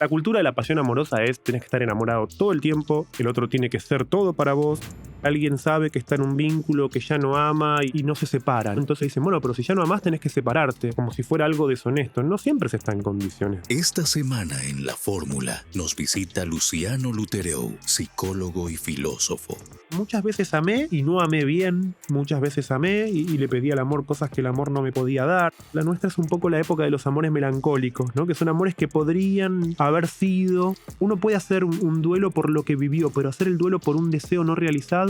La cultura de la pasión amorosa es: tenés que estar enamorado todo el tiempo, el otro tiene que ser todo para vos. Alguien sabe que está en un vínculo, que ya no ama y no se separan. Entonces dicen, bueno, pero si ya no amás tenés que separarte, como si fuera algo deshonesto. No siempre se está en condiciones. Esta semana en La Fórmula nos visita Luciano Lutereu, psicólogo y filósofo. Muchas veces amé y no amé bien, muchas veces amé y le pedí al amor cosas que el amor no me podía dar. La nuestra es un poco la época de los amores melancólicos, ¿no? Que son amores que podrían haber sido. Uno puede hacer un duelo por lo que vivió, pero hacer el duelo por un deseo no realizado,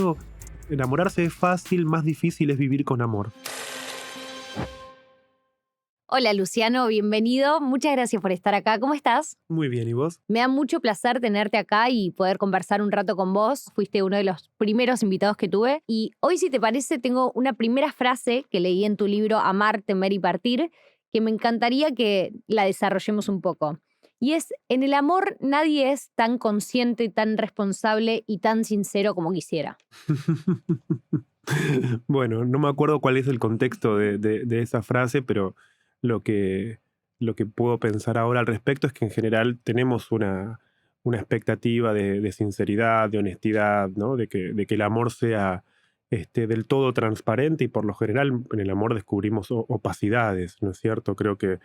enamorarse es fácil, más difícil es vivir con amor. Hola Luciano, bienvenido. Muchas gracias por estar acá. ¿Cómo estás? Muy bien, ¿y vos? Me da mucho placer tenerte acá y poder conversar un rato con vos. Fuiste uno de los primeros invitados que tuve. Y hoy, si te parece, tengo una primera frase que leí en tu libro Amar, Temer y Partir, que me encantaría que la desarrollemos un poco. Y es: en el amor nadie es tan consciente, tan responsable y tan sincero como quisiera. Bueno, no me acuerdo cuál es el contexto de esa frase, pero lo que puedo pensar ahora al respecto es que en general tenemos una expectativa de sinceridad, de honestidad, ¿no? De que el amor sea del todo transparente, y por lo general en el amor descubrimos opacidades, ¿no es cierto? Creo que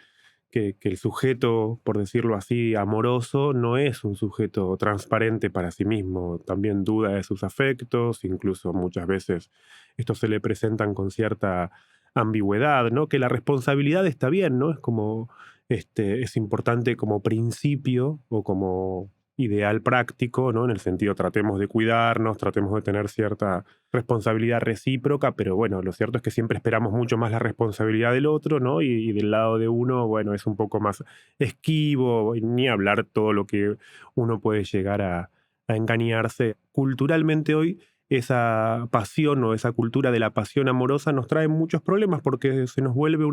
el sujeto, por decirlo así, amoroso, no es un sujeto transparente para sí mismo. También duda de sus afectos, incluso muchas veces estos se le presentan con cierta ambigüedad, ¿no? Que la responsabilidad está bien, ¿no? Es como, es importante como principio o como ideal práctico, ¿no? En el sentido, tratemos de cuidarnos, tratemos de tener cierta responsabilidad recíproca, pero bueno, lo cierto es que siempre esperamos mucho más la responsabilidad del otro, ¿no? Y del lado de uno, bueno, es un poco más esquivo, y ni hablar todo lo que uno puede llegar a engañarse. Culturalmente hoy, esa pasión o esa cultura de la pasión amorosa nos trae muchos problemas, porque se nos vuelve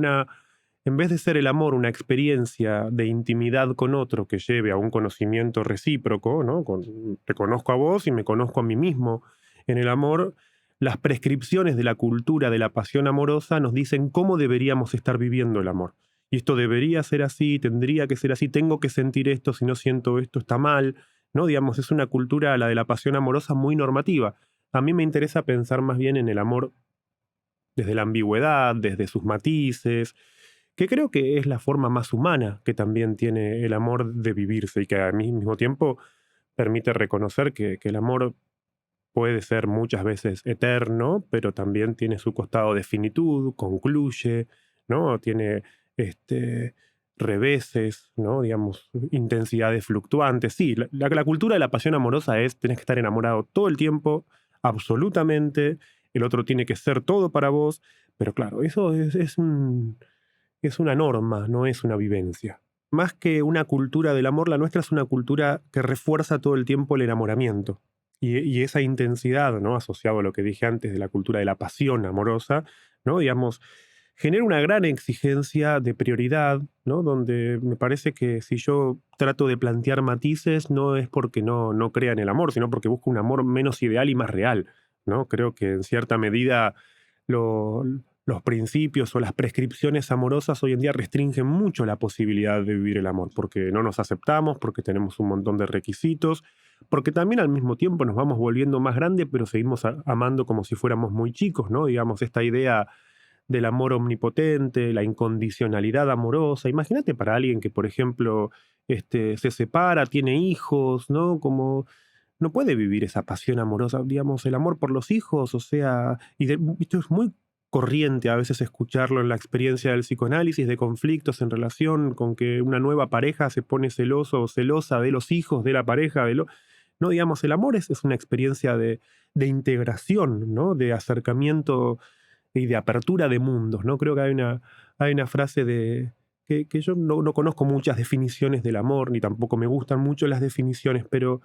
en vez de ser el amor una experiencia de intimidad con otro que lleve a un conocimiento recíproco, ¿no? Te conozco a vos y me conozco a mí mismo. En el amor, las prescripciones de la cultura de la pasión amorosa nos dicen cómo deberíamos estar viviendo el amor. Y esto debería ser así, tendría que ser así, tengo que sentir esto, si no siento esto está mal, ¿no? Digamos, es una cultura, la de la pasión amorosa, muy normativa. A mí me interesa pensar más bien en el amor desde la ambigüedad, desde sus matices, que creo que es la forma más humana que también tiene el amor de vivirse, y que al mismo tiempo permite reconocer que el amor puede ser muchas veces eterno, pero también tiene su costado de finitud, concluye, ¿no? Tiene reveses, ¿no? Digamos, intensidades fluctuantes. Sí, la cultura de la pasión amorosa es: tenés que estar enamorado todo el tiempo, absolutamente, el otro tiene que ser todo para vos, pero claro, eso es una norma, no es una vivencia. Más que una cultura del amor, la nuestra es una cultura que refuerza todo el tiempo el enamoramiento. Y esa intensidad, ¿no? Asociado a lo que dije antes de la cultura de la pasión amorosa, ¿no? Digamos, genera una gran exigencia de prioridad, ¿no? Donde me parece que si yo trato de plantear matices, no es porque no crea en el amor, sino porque busco un amor menos ideal y más real, ¿no? Creo que en cierta medida lo- los principios o las prescripciones amorosas hoy en día restringen mucho la posibilidad de vivir el amor, porque no nos aceptamos, porque tenemos un montón de requisitos, porque también al mismo tiempo nos vamos volviendo más grandes, pero seguimos amando como si fuéramos muy chicos, ¿no? Digamos, esta idea del amor omnipotente, la incondicionalidad amorosa. Imagínate para alguien que, por ejemplo, se separa, tiene hijos, ¿no? Como no puede vivir esa pasión amorosa, digamos, el amor por los hijos, o sea, esto es muy corriente a veces escucharlo en la experiencia del psicoanálisis, de conflictos en relación con que una nueva pareja se pone celoso o celosa de los hijos de la pareja, no, digamos, el amor es una experiencia de integración, ¿no? De acercamiento y de apertura de mundos, ¿no? Creo que hay una frase que yo no conozco muchas definiciones del amor, ni tampoco me gustan mucho las definiciones, pero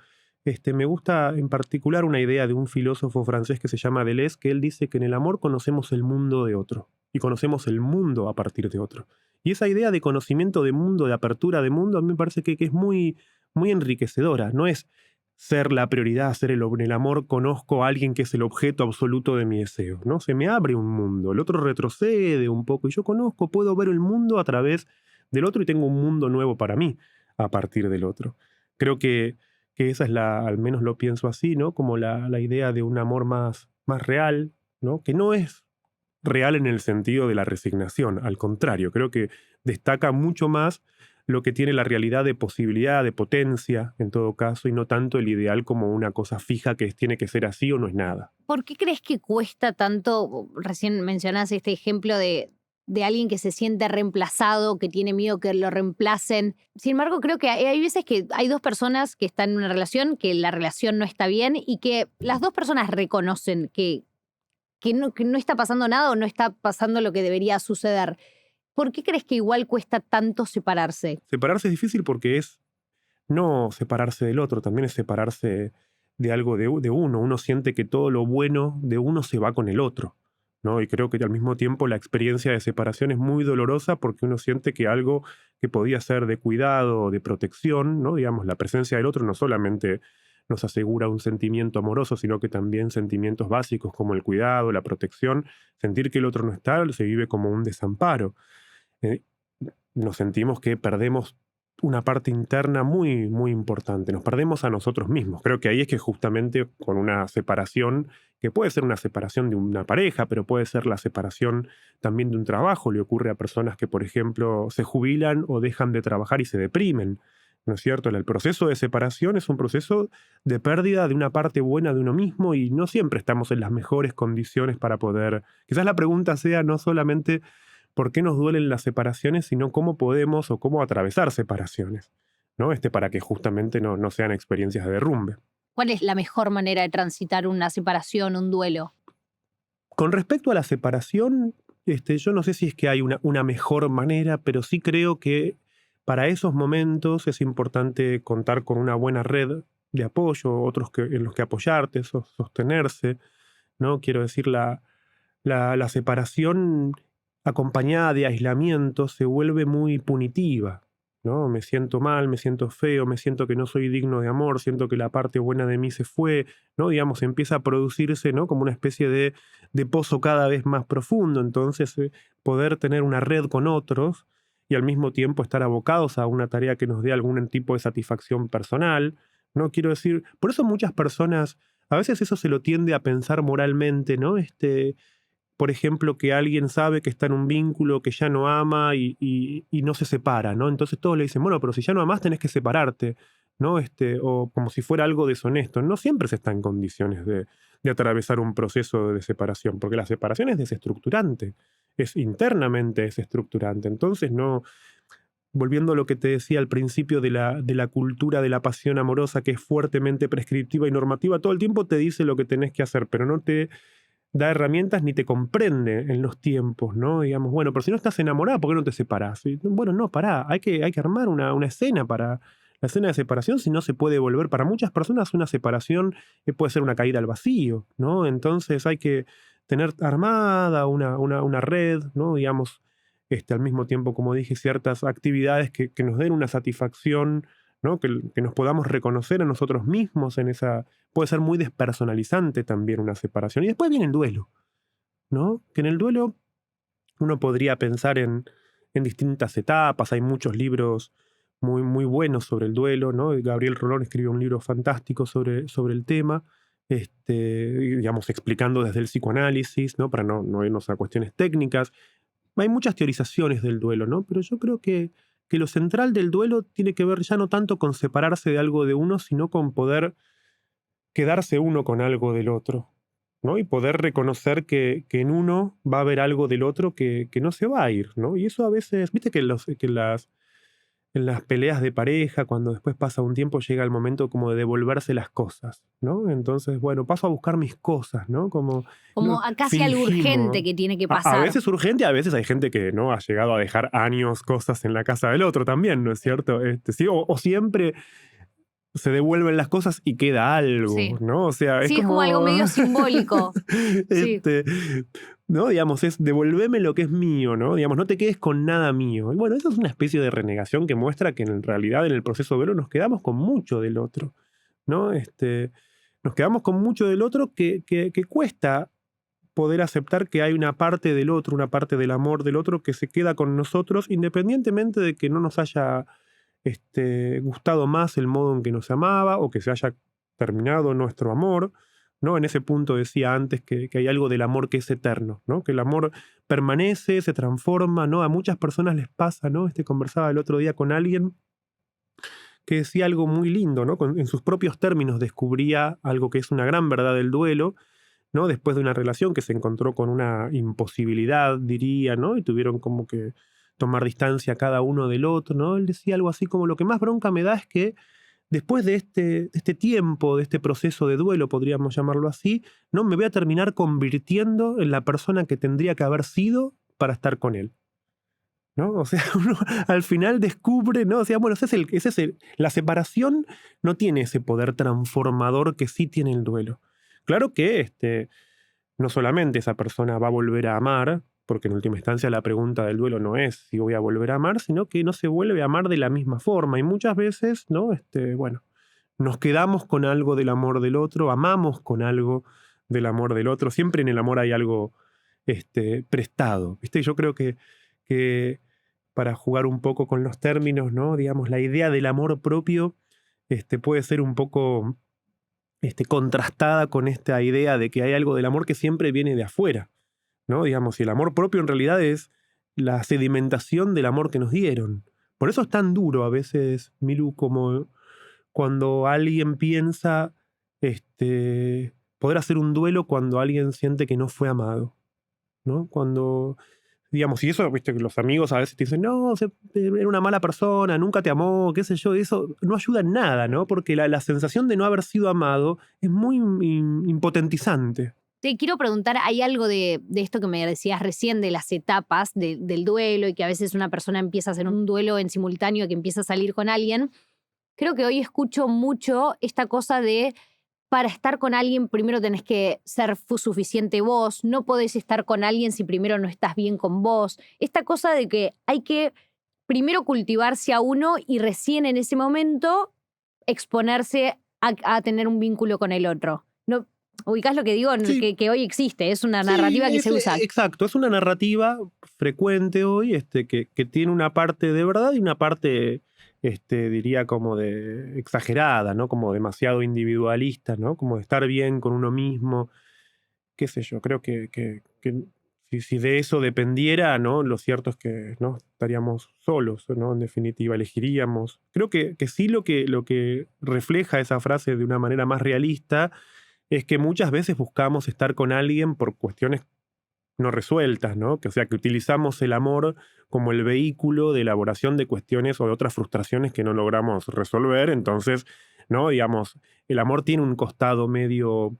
me gusta en particular una idea de un filósofo francés que se llama Deleuze, que él dice que en el amor conocemos el mundo de otro y conocemos el mundo a partir de otro. Y esa idea de conocimiento de mundo, de apertura de mundo, a mí me parece que es muy, muy enriquecedora. No es ser la prioridad, ser en el amor conozco a alguien que es el objeto absoluto de mi deseo, ¿no? Se me abre un mundo, el otro retrocede un poco y yo conozco, puedo ver el mundo a través del otro y tengo un mundo nuevo para mí. a partir del otro. Creo que esa es al menos lo pienso así, ¿no? Como la idea de un amor más real, ¿no? Que no es real en el sentido de la resignación, al contrario, creo que destaca mucho más lo que tiene la realidad de posibilidad, de potencia, en todo caso, y no tanto el ideal como una cosa fija que tiene que ser así o no es nada. ¿Por qué crees que cuesta tanto? Recién mencionás este ejemplo de alguien que se siente reemplazado, que tiene miedo que lo reemplacen. Sin embargo, creo que hay veces que hay dos personas que están en una relación, que la relación no está bien y que las dos personas reconocen que no está pasando nada o no está pasando lo que debería suceder. ¿Por qué crees que igual cuesta tanto separarse? Separarse es difícil porque es no separarse del otro, también es separarse de algo de uno. Uno siente que todo lo bueno de uno se va con el otro, ¿no? Y creo que al mismo tiempo la experiencia de separación es muy dolorosa porque uno siente que algo que podía ser de cuidado o de protección, ¿no? Digamos, la presencia del otro no solamente nos asegura un sentimiento amoroso, sino que también sentimientos básicos como el cuidado, la protección. Sentir que el otro no está se vive como un desamparo. Eh, Nos sentimos que perdemos una parte interna muy, muy importante. Nos perdemos a nosotros mismos. Creo que ahí es que justamente con una separación, que puede ser una separación de una pareja, pero puede ser la separación también de un trabajo. Le ocurre a personas que, por ejemplo, se jubilan o dejan de trabajar y se deprimen. ¿No es cierto? El proceso de separación es un proceso de pérdida de una parte buena de uno mismo y no siempre estamos en las mejores condiciones para poder... Quizás la pregunta sea no solamente por qué nos duelen las separaciones, sino cómo podemos o cómo atravesar separaciones, ¿no? Para que justamente no sean experiencias de derrumbe. ¿Cuál es la mejor manera de transitar una separación, un duelo? Con respecto a la separación, yo no sé si es que hay una mejor manera, pero sí creo que para esos momentos es importante contar con una buena red de apoyo, otros en los que apoyarte, sostenerse, ¿no? Quiero decir, la separación acompañada de aislamiento se vuelve muy punitiva, ¿no? Me siento mal, me siento feo, me siento que no soy digno de amor, siento que la parte buena de mí se fue, ¿no? Digamos, empieza a producirse, ¿no? Como una especie de pozo cada vez más profundo. Entonces, poder tener una red con otros y al mismo tiempo estar abocados a una tarea que nos dé algún tipo de satisfacción personal, ¿no? Quiero decir, por eso muchas personas, a veces eso se lo tiende a pensar moralmente, ¿no? Por ejemplo, que alguien sabe que está en un vínculo que ya no ama y no se separa, ¿no? Entonces todos le dicen, bueno, pero si ya no amás tenés que separarte, ¿no? O como si fuera algo deshonesto. No siempre se está en condiciones de atravesar un proceso de separación, porque la separación es desestructurante, es internamente desestructurante. Entonces no... Volviendo a lo que te decía al principio de la cultura de la pasión amorosa, que es fuertemente prescriptiva y normativa, todo el tiempo te dice lo que tenés que hacer, pero no te da herramientas ni te comprende en los tiempos, ¿no? Digamos, bueno, pero si no estás enamorada, ¿por qué no te separás? Y, bueno, no, pará, hay que armar una escena para la escena de separación, si no se puede volver. Para muchas personas una separación puede ser una caída al vacío, ¿no? Entonces hay que tener armada una red, ¿no? Digamos, al mismo tiempo, como dije, ciertas actividades que nos den una satisfacción, ¿no? Que nos podamos reconocer a nosotros mismos en esa... Puede ser muy despersonalizante también una separación. Y después viene el duelo, ¿no? Que en el duelo uno podría pensar en distintas etapas. Hay muchos libros muy, muy buenos sobre el duelo, ¿no? Gabriel Rolón escribió un libro fantástico sobre el tema, digamos, explicando desde el psicoanálisis, ¿no? Para no irnos a cuestiones técnicas. Hay muchas teorizaciones del duelo, ¿no? Pero yo creo que lo central del duelo tiene que ver ya no tanto con separarse de algo de uno, sino con poder quedarse uno con algo del otro, ¿no? Y poder reconocer que en uno va a haber algo del otro que no se va a ir, ¿no? Y eso a veces, viste que en las peleas de pareja, cuando después pasa un tiempo, llega el momento como de devolverse las cosas, ¿no? Entonces, bueno, paso a buscar mis cosas, ¿no? Como casi algo urgente que tiene que pasar. A veces urgente, a veces hay gente que no ha llegado a dejar años cosas en la casa del otro también, ¿no es cierto? Sí, o siempre se devuelven las cosas y queda algo, sí, ¿no? O sea, es como algo medio simbólico. Sí. ¿No? Digamos, es devolveme lo que es mío, ¿no? Digamos, no te quedes con nada mío. Y bueno, eso es una especie de renegación que muestra que en realidad en el proceso de duelo nos quedamos con mucho del otro, ¿no? Nos quedamos con mucho del otro que cuesta poder aceptar que hay una parte del otro, una parte del amor del otro que se queda con nosotros independientemente de que no nos haya gustado más el modo en que nos amaba o que se haya terminado nuestro amor, ¿no? En ese punto decía antes que hay algo del amor que es eterno, ¿no? Que el amor permanece, se transforma, ¿no? A muchas personas les pasa, ¿no? Conversaba el otro día con alguien que decía algo muy lindo, ¿no? En sus propios términos descubría algo que es una gran verdad del duelo, ¿no? Después de una relación que se encontró con una imposibilidad, diría, ¿no? Y tuvieron como que tomar distancia cada uno del otro, ¿no? Él decía algo así como: lo que más bronca me da es que después de este tiempo, de este proceso de duelo, podríamos llamarlo así, ¿no? Me voy a terminar convirtiendo en la persona que tendría que haber sido para estar con él, ¿no? O sea, uno al final descubre, ¿no? O sea, bueno, la separación no tiene ese poder transformador que sí tiene el duelo. Claro que no solamente esa persona va a volver a amar, porque en última instancia la pregunta del duelo no es si voy a volver a amar, sino que no se vuelve a amar de la misma forma. Y muchas veces, ¿no? Bueno, nos quedamos con algo del amor del otro, amamos con algo del amor del otro. Siempre en el amor hay algo prestado, ¿viste? Yo creo que para jugar un poco con los términos, ¿no? Digamos, la idea del amor propio puede ser un poco contrastada con esta idea de que hay algo del amor que siempre viene de afuera, ¿no? Digamos, y el amor propio en realidad es la sedimentación del amor que nos dieron. Por eso es tan duro a veces, Milu, como cuando alguien piensa poder hacer un duelo cuando alguien siente que no fue amado, ¿no? Cuando, digamos, y eso, viste, que los amigos a veces te dicen: no, era una mala persona, nunca te amó, qué sé yo, eso no ayuda en nada, ¿no? Porque la sensación de no haber sido amado es muy impotentizante. Te quiero preguntar, hay algo de esto que me decías recién, de las etapas del duelo y que a veces una persona empieza a hacer un duelo en simultáneo, que empieza a salir con alguien. Creo que hoy escucho mucho esta cosa de: para estar con alguien primero tenés que ser suficiente vos, no podés estar con alguien si primero no estás bien con vos. Esta cosa de que hay que primero cultivarse a uno y recién en ese momento exponerse a tener un vínculo con el otro. ¿No? ¿Ubicás lo que digo? Sí. Que hoy existe, es una narrativa que se usa. Exacto, es una narrativa frecuente hoy que tiene una parte de verdad y una parte, diría, como de exagerada, ¿no? Como demasiado individualista, ¿no? Como de estar bien con uno mismo, qué sé yo. Creo que si de eso dependiera, ¿no? Lo cierto es que no estaríamos solos, ¿no? En definitiva, elegiríamos. Creo que sí lo que refleja esa frase de una manera más realista es que muchas veces buscamos estar con alguien por cuestiones no resueltas, ¿no? O sea, que utilizamos el amor como el vehículo de elaboración de cuestiones o de otras frustraciones que no logramos resolver. Entonces, ¿no? Digamos, el amor tiene un costado medio,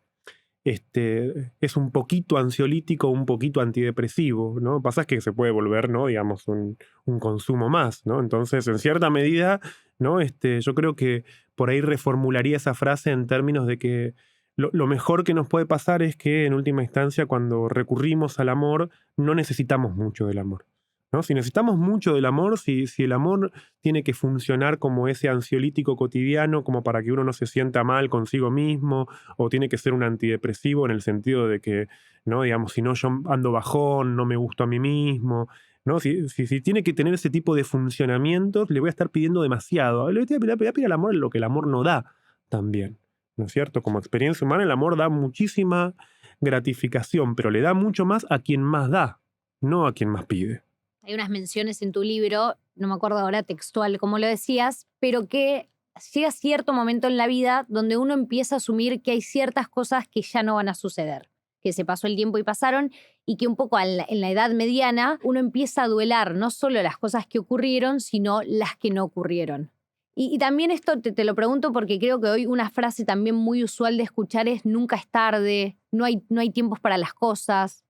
es un poquito ansiolítico, un poquito antidepresivo, ¿no? Pasa es que se puede volver, ¿no? Digamos, un consumo más, ¿no? Entonces, en cierta medida, ¿no? Yo creo que por ahí reformularía esa frase en términos de que lo mejor que nos puede pasar es que, en última instancia, cuando recurrimos al amor, no necesitamos mucho del amor, ¿no? Si necesitamos mucho del amor, si el amor tiene que funcionar como ese ansiolítico cotidiano, como para que uno no se sienta mal consigo mismo, o tiene que ser un antidepresivo en el sentido de que, ¿no? Digamos, si no, yo ando bajón, no me gusto a mí mismo, ¿no? Si tiene que tener ese tipo de funcionamientos, le voy a estar pidiendo demasiado. Le voy a pedir al amor lo que el amor no da también, ¿no es cierto? Como experiencia humana, el amor da muchísima gratificación, pero le da mucho más a quien más da, no a quien más pide. Hay unas menciones en tu libro, no me acuerdo ahora textual como lo decías, pero que llega cierto momento en la vida donde uno empieza a asumir que hay ciertas cosas que ya no van a suceder, que se pasó el tiempo y pasaron, y que un poco en la edad mediana uno empieza a duelar no solo las cosas que ocurrieron, sino las que no ocurrieron. Y también esto te lo pregunto porque creo que hoy una frase también muy usual de escuchar es: nunca es tarde, no hay tiempos para las cosas.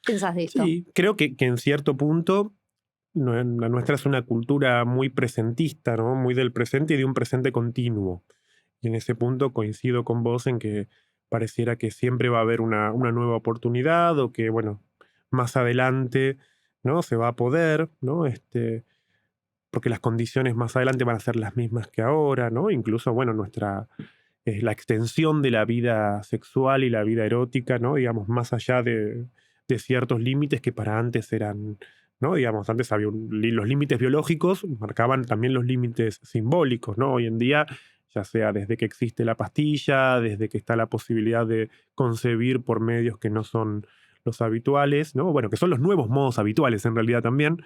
¿Qué pensás de esto? Sí, creo que en cierto punto la nuestra es una cultura muy presentista, ¿no? Muy del presente y de un presente continuo. Y en ese punto coincido con vos en que pareciera que siempre va a haber una nueva oportunidad, o que, bueno, más adelante, ¿no? Se va a poder, ¿no? Porque las condiciones más adelante van a ser las mismas que ahora, ¿no? Incluso, bueno, la extensión de la vida sexual y la vida erótica, ¿no? Digamos, más allá de ciertos límites que para antes eran, ¿no? Digamos, antes había los límites biológicos, marcaban también los límites simbólicos, ¿no? Hoy en día, ya sea desde que existe la pastilla, desde que está la posibilidad de concebir por medios que no son los habituales, ¿no? Bueno, que son los nuevos modos habituales en realidad también,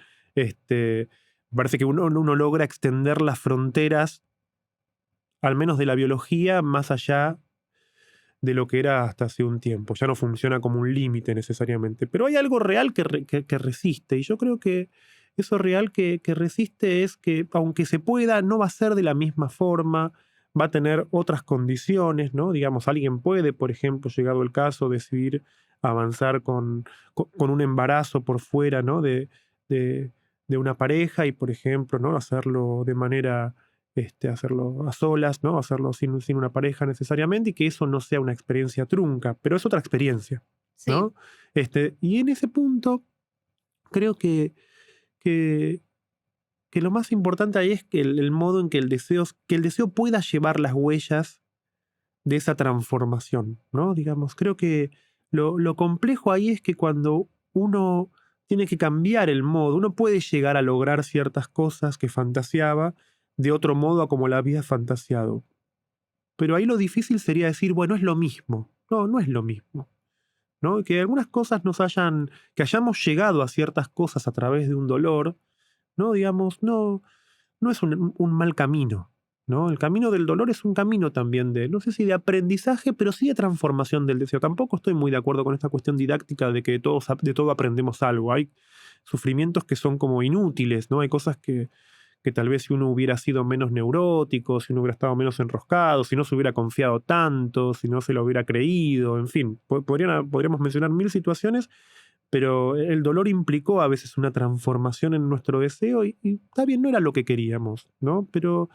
parece que uno logra extender las fronteras, al menos de la biología, más allá de lo que era hasta hace un tiempo. Ya no funciona como un límite necesariamente. Pero hay algo real que resiste. Y yo creo que eso real que resiste es que, aunque se pueda, no va a ser de la misma forma, va a tener otras condiciones, ¿no? Digamos, alguien puede, por ejemplo, llegado el caso, decidir avanzar con un embarazo por fuera, ¿no? De una pareja y, por ejemplo, ¿no? Hacerlo de manera hacerlo a solas, ¿no? Hacerlo sin una pareja necesariamente y que eso no sea una experiencia trunca, pero es otra experiencia, Sí. ¿no? Y en ese punto creo que, que lo más importante ahí es que el modo en que el deseo pueda llevar las huellas de esa transformación, ¿no? Digamos, creo que lo complejo ahí es que cuando uno tiene que cambiar el modo, uno puede llegar a lograr ciertas cosas que fantaseaba de otro modo a como la había fantasiado. Pero ahí lo difícil sería decir, bueno, es lo mismo. No, no es lo mismo, ¿no? Que algunas cosas que hayamos llegado a ciertas cosas a través de un dolor, ¿no? Digamos, no es un mal camino, ¿no? El camino del dolor es un camino también no sé si de aprendizaje, pero sí de transformación del deseo. Tampoco estoy muy de acuerdo con esta cuestión didáctica de que de todo aprendemos algo. Hay sufrimientos que son como inútiles, ¿no? Hay cosas que tal vez si uno hubiera sido menos neurótico, si uno hubiera estado menos enroscado, si no se hubiera confiado tanto, si no se lo hubiera creído, en fin, podríamos mencionar mil situaciones, pero el dolor implicó a veces una transformación en nuestro deseo y está bien, no era lo que queríamos, ¿no? Pero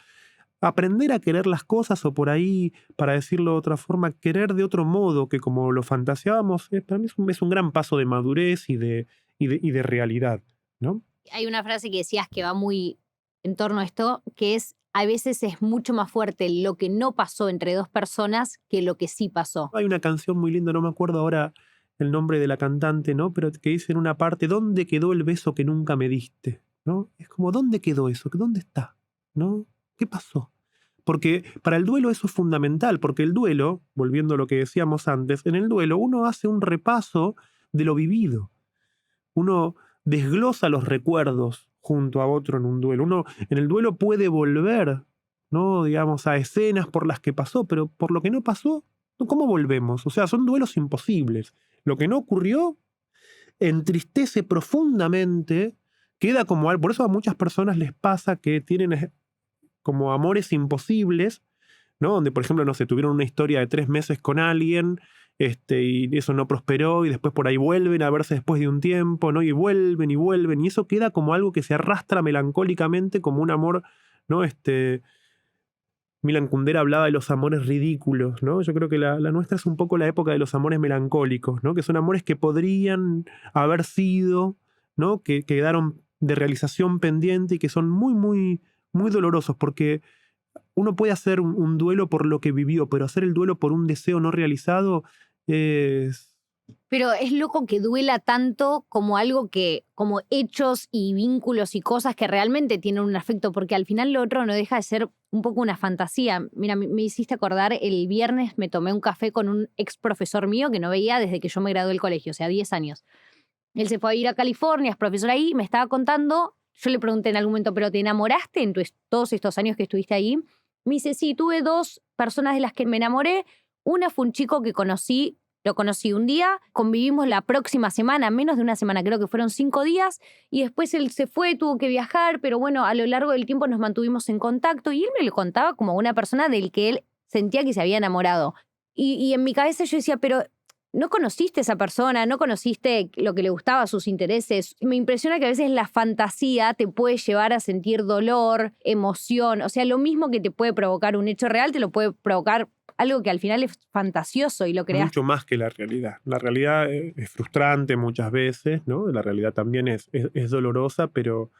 aprender a querer las cosas o por ahí, para decirlo de otra forma, querer de otro modo que como lo fantaseábamos, para mí es un gran paso de madurez y de realidad, ¿no? Hay una frase que decías que va muy en torno a esto, que es: a veces es mucho más fuerte lo que no pasó entre dos personas que lo que sí pasó. Hay una canción muy linda, no me acuerdo ahora el nombre de la cantante, ¿no? Pero que dice en una parte, ¿dónde quedó el beso que nunca me diste? ¿No? Es como, ¿dónde quedó eso? ¿Dónde está? ¿No? ¿Qué pasó? Porque para el duelo eso es fundamental, porque el duelo, volviendo a lo que decíamos antes, en el duelo uno hace un repaso de lo vivido. Uno desglosa los recuerdos junto a otro en un duelo. Uno en el duelo puede volver, ¿no? Digamos, a escenas por las que pasó, pero por lo que no pasó, ¿cómo volvemos? O sea, son duelos imposibles. Lo que no ocurrió entristece profundamente, queda como algo. Por eso a muchas personas les pasa que tienen como amores imposibles, ¿no? Donde, por ejemplo, no sé, tuvieron una historia de 3 meses con alguien, y eso no prosperó, y después por ahí vuelven a verse después de un tiempo, ¿no? Y vuelven, y eso queda como algo que se arrastra melancólicamente, como un amor, ¿no? Milan Kundera hablaba de los amores ridículos, ¿no? Yo creo que la nuestra es un poco la época de los amores melancólicos, ¿no? Que son amores que podrían haber sido, ¿no? Que quedaron de realización pendiente y que son muy, muy, muy dolorosos, porque uno puede hacer un duelo por lo que vivió, pero hacer el duelo por un deseo no realizado es... Pero es loco que duela tanto como algo que, como hechos y vínculos y cosas que realmente tienen un afecto, porque al final lo otro no deja de ser un poco una fantasía. Mira, me hiciste acordar, el viernes me tomé un café con un ex profesor mío que no veía desde que yo me gradué del colegio, o sea, 10 años. Él se fue a ir a California, es profesor ahí, me estaba contando, yo le pregunté en algún momento, ¿pero te enamoraste en todos estos años que estuviste ahí? Me dice, sí, tuve 2 personas de las que me enamoré. Una fue un chico que lo conocí un día, convivimos la próxima semana, menos de una semana, creo que fueron 5 días, y después él se fue, tuvo que viajar, pero bueno, a lo largo del tiempo nos mantuvimos en contacto y él me lo contaba como una persona del que él sentía que se había enamorado. Y en mi cabeza yo decía, pero no conociste a esa persona, no conociste lo que le gustaba, sus intereses. Me impresiona que a veces la fantasía te puede llevar a sentir dolor, emoción, o sea, lo mismo que te puede provocar un hecho real, te lo puede provocar algo que al final es fantasioso y lo creas. Mucho más que la realidad. La realidad es frustrante muchas veces, ¿no? La realidad también es dolorosa, pero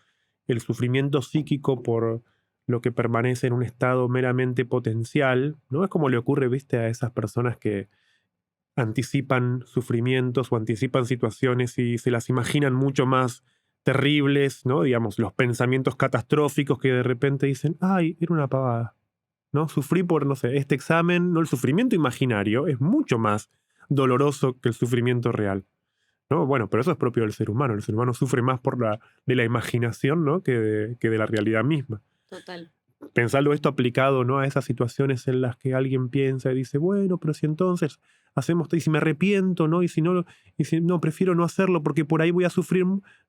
el sufrimiento psíquico por lo que permanece en un estado meramente potencial, ¿no? Es como le ocurre, viste, a esas personas que anticipan sufrimientos o anticipan situaciones y se las imaginan mucho más terribles, ¿no? Digamos, los pensamientos catastróficos que de repente dicen, ay, era una pavada, ¿no? Sufrí por, no sé, este examen, ¿no? El sufrimiento imaginario es mucho más doloroso que el sufrimiento real, ¿no? Bueno, pero eso es propio del ser humano. El ser humano sufre más de la imaginación, ¿no? que de la realidad misma. Total. Pensarlo esto aplicado, ¿no? A esas situaciones en las que alguien piensa y dice, bueno, pero si entonces hacemos, y si me arrepiento, ¿no? Y si no, prefiero no hacerlo porque por ahí voy a sufrir,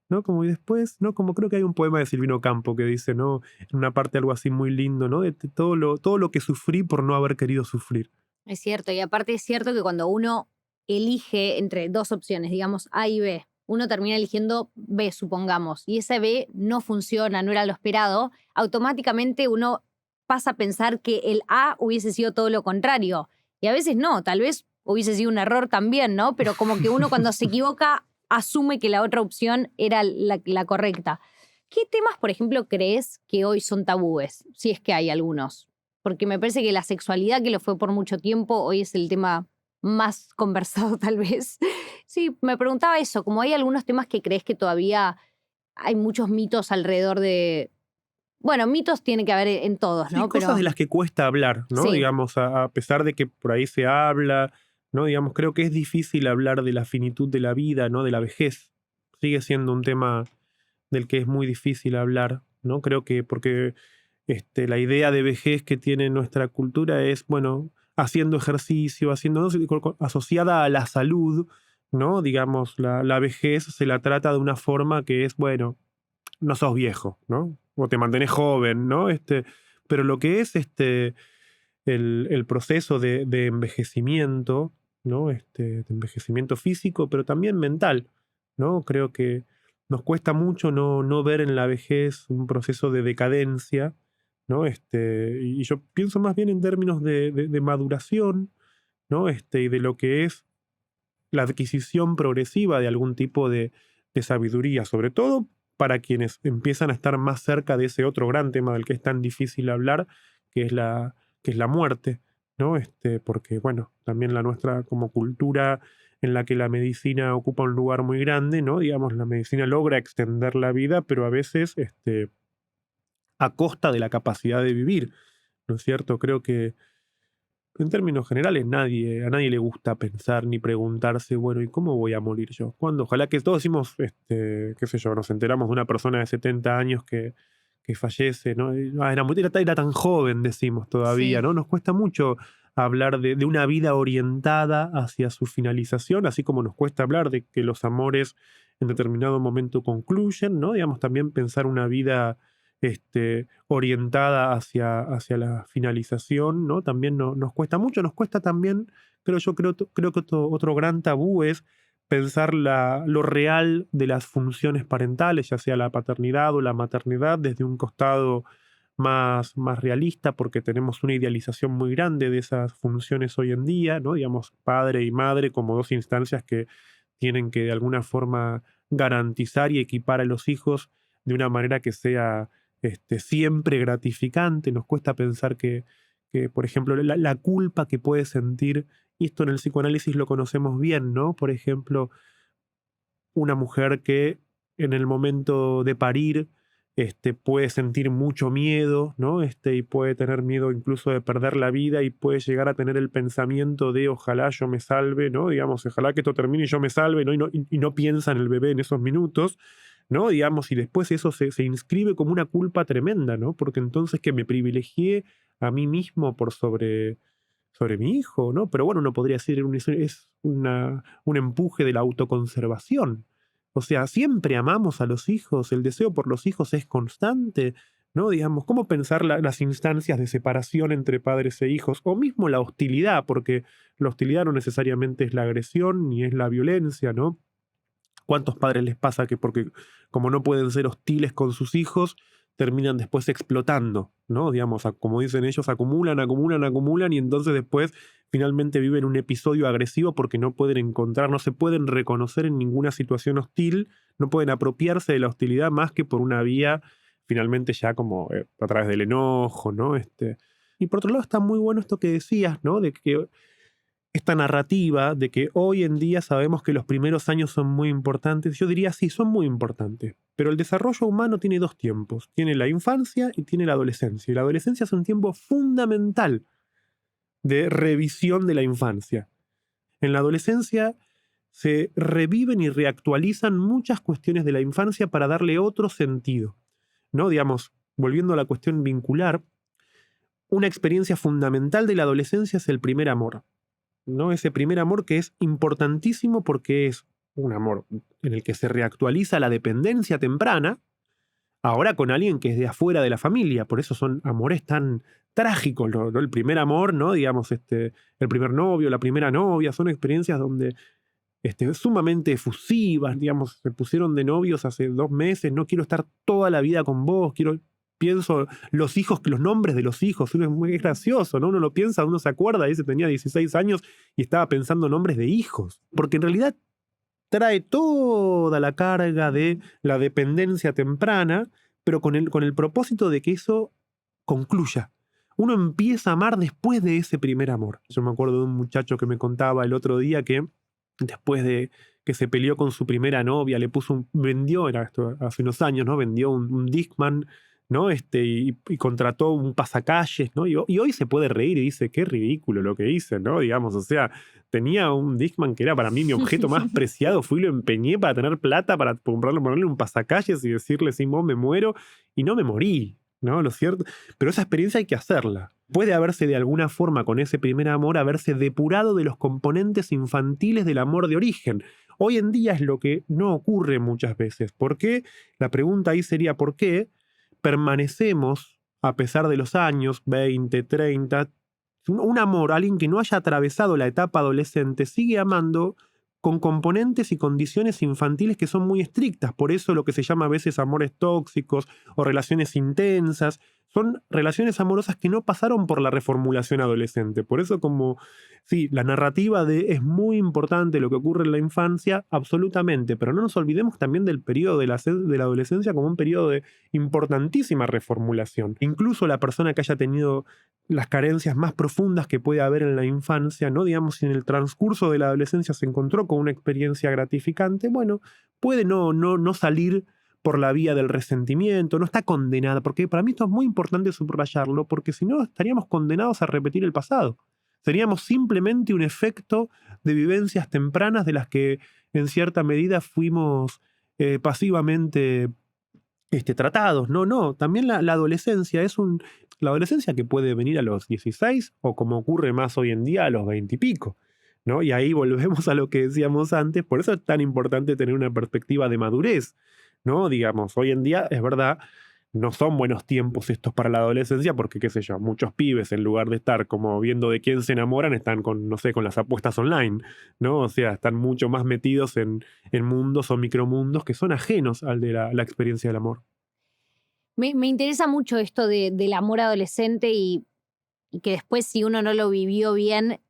¿no? Como y después, ¿no? Como creo que hay un poema de Silvino Campo que dice, ¿no? En una parte algo así muy lindo, ¿no? De todo lo que sufrí por no haber querido sufrir. Es cierto, y aparte es cierto que cuando uno elige entre dos opciones, digamos A y B, uno termina eligiendo B, supongamos, y ese B no funciona, no era lo esperado, automáticamente uno pasa a pensar que el A hubiese sido todo lo contrario. Y a veces no, tal vez hubiese sido un error también, ¿no? Pero como que uno cuando se equivoca asume que la otra opción era la correcta. ¿Qué temas, por ejemplo, crees que hoy son tabúes? Si es que hay algunos. Porque me parece que la sexualidad, que lo fue por mucho tiempo, hoy es el tema más conversado tal vez. Sí, me preguntaba eso, como hay algunos temas que crees que todavía hay muchos mitos alrededor de... Bueno, mitos tiene que haber en todos, Sí, ¿no? cosas de Pero las que cuesta hablar, ¿no? sí, Digamos, a pesar de que por ahí se habla, ¿no? Digamos, creo que es difícil hablar de la finitud de la vida, ¿no? De la vejez. Sigue siendo un tema del que es muy difícil hablar, ¿no? Creo que porque la idea de vejez que tiene nuestra cultura es, bueno, haciendo ejercicio, haciendo, ¿no? Asociada a la salud, ¿no? Digamos, la vejez se la trata de una forma que es, bueno, no sos viejo, ¿no? O te mantenés joven, ¿no? Pero lo que es el proceso de envejecimiento, ¿no? De envejecimiento físico, pero también mental, ¿no? Creo que nos cuesta mucho no ver en la vejez un proceso de decadencia, ¿no? Y yo pienso más bien en términos de maduración, ¿no? Y de lo que es la adquisición progresiva de algún tipo de sabiduría, sobre todo para quienes empiezan a estar más cerca de ese otro gran tema del que es tan difícil hablar, que es la muerte, ¿no? Porque, bueno, también la nuestra como cultura en la que la medicina ocupa un lugar muy grande, ¿no? Digamos, la medicina logra extender la vida, pero a veces a costa de la capacidad de vivir, ¿no es cierto? Creo que en términos generales, a nadie le gusta pensar ni preguntarse, bueno, ¿y cómo voy a morir yo? ¿Cuándo? Ojalá que todos decimos, qué sé yo, nos enteramos de una persona de 70 años que fallece, ¿no? Era tan joven, decimos todavía, sí. ¿no? Nos cuesta mucho hablar de una vida orientada hacia su finalización, así como nos cuesta hablar de que los amores en determinado momento concluyen, ¿no? Digamos, también pensar una vida orientada hacia la finalización, ¿no? También nos cuesta mucho, nos cuesta también, creo que otro gran tabú es pensar lo real de las funciones parentales, ya sea la paternidad o la maternidad, desde un costado más realista, porque tenemos una idealización muy grande de esas funciones hoy en día, ¿no? Digamos, padre y madre como dos instancias que tienen que de alguna forma garantizar y equipar a los hijos de una manera que sea siempre gratificante. Nos cuesta pensar que por ejemplo, la culpa que puede sentir, y esto en el psicoanálisis lo conocemos bien, ¿no? Por ejemplo, una mujer que en el momento de parir puede sentir mucho miedo, ¿no? Y puede tener miedo incluso de perder la vida y puede llegar a tener el pensamiento de ojalá yo me salve, ¿no? Digamos, ojalá que esto termine y yo me salve, ¿no? Y no piensa en el bebé en esos minutos, ¿no? Digamos, y después eso se inscribe como una culpa tremenda, ¿no? Porque entonces que me privilegié a mí mismo por sobre mi hijo, ¿no? Pero bueno, uno podría decir, es un empuje de la autoconservación. O sea, siempre amamos a los hijos, el deseo por los hijos es constante, ¿no? Digamos, ¿cómo pensar las instancias de separación entre padres e hijos? O mismo la hostilidad, porque la hostilidad no necesariamente es la agresión ni es la violencia, ¿no? ¿Cuántos padres les pasa que porque como no pueden ser hostiles con sus hijos, terminan después explotando, ¿no? Digamos, como dicen ellos, acumulan y entonces después finalmente viven un episodio agresivo porque no pueden encontrar, no se pueden reconocer en ninguna situación hostil, no pueden apropiarse de la hostilidad más que por una vía finalmente ya como a través del enojo, ¿no? Y por otro lado está muy bueno esto que decías, ¿no? De que esta narrativa de que hoy en día sabemos que los primeros años son muy importantes. Yo diría sí, son muy importantes. Pero el desarrollo humano tiene dos tiempos. Tiene la infancia y tiene la adolescencia. Y la adolescencia es un tiempo fundamental de revisión de la infancia. En la adolescencia se reviven y reactualizan muchas cuestiones de la infancia para darle otro sentido, ¿no? Digamos, volviendo a la cuestión vincular, una experiencia fundamental de la adolescencia es el primer amor, ¿no? Ese primer amor que es importantísimo porque es un amor en el que se reactualiza la dependencia temprana, ahora con alguien que es de afuera de la familia. Por eso son amores tan trágicos, ¿no? El primer amor, ¿no? Digamos, el primer novio, la primera novia, son experiencias donde sumamente efusivas, digamos, se pusieron de novios hace 2 meses, no quiero estar toda la vida con vos, pienso los hijos, los nombres de los hijos, uno es muy gracioso, ¿no? Uno lo piensa, uno se acuerda, dice, tenía 16 años y estaba pensando nombres de hijos, porque en realidad trae toda la carga de la dependencia temprana, pero con el propósito de que eso concluya. Uno empieza a amar después de ese primer amor. Yo me acuerdo de un muchacho que me contaba el otro día que después de que se peleó con su primera novia, le puso vendió, era esto hace unos años, ¿no? Vendió un Discman, ¿no? Y contrató un pasacalles, ¿no? Y hoy se puede reír y dice, qué ridículo lo que hice, ¿no? Digamos, o sea, tenía un Discman que era para mí mi objeto más preciado, fui y lo empeñé para tener plata, para ponerle un pasacalles y decirle, sí, vos me muero, y no me morí, ¿no? Lo cierto, pero esa experiencia hay que hacerla. Puede haberse de alguna forma con ese primer amor, haberse depurado de los componentes infantiles del amor de origen. Hoy en día es lo que no ocurre muchas veces. ¿Por qué? La pregunta ahí sería ¿por qué permanecemos, a pesar de los años, 20, 30, un amor, alguien que no haya atravesado la etapa adolescente, sigue amando con componentes y condiciones infantiles que son muy estrictas? Por eso lo que se llama a veces amores tóxicos o relaciones intensas, son relaciones amorosas que no pasaron por la reformulación adolescente. Por eso sí, la narrativa de es muy importante lo que ocurre en la infancia, absolutamente, pero no nos olvidemos también del periodo de la adolescencia como un periodo de importantísima reformulación. Incluso la persona que haya tenido las carencias más profundas que puede haber en la infancia, ¿no? Digamos, si en el transcurso de la adolescencia se encontró con una experiencia gratificante, bueno, puede no salir por la vía del resentimiento, no está condenada, porque para mí esto es muy importante subrayarlo, porque si no estaríamos condenados a repetir el pasado. Seríamos simplemente un efecto de vivencias tempranas de las que en cierta medida fuimos pasivamente tratados. No, también la adolescencia la adolescencia que puede venir a los 16 o como ocurre más hoy en día a los 20 y pico, ¿no? Y ahí volvemos a lo que decíamos antes, por eso es tan importante tener una perspectiva de madurez, ¿no? Digamos, hoy en día es verdad, no son buenos tiempos estos para la adolescencia porque, qué sé yo, muchos pibes en lugar de estar como viendo de quién se enamoran, están con, no sé, con las apuestas online, ¿no? O sea, están mucho más metidos en mundos o micromundos que son ajenos al de la experiencia del amor. Me interesa mucho esto del amor adolescente y que después, si uno no lo vivió bien,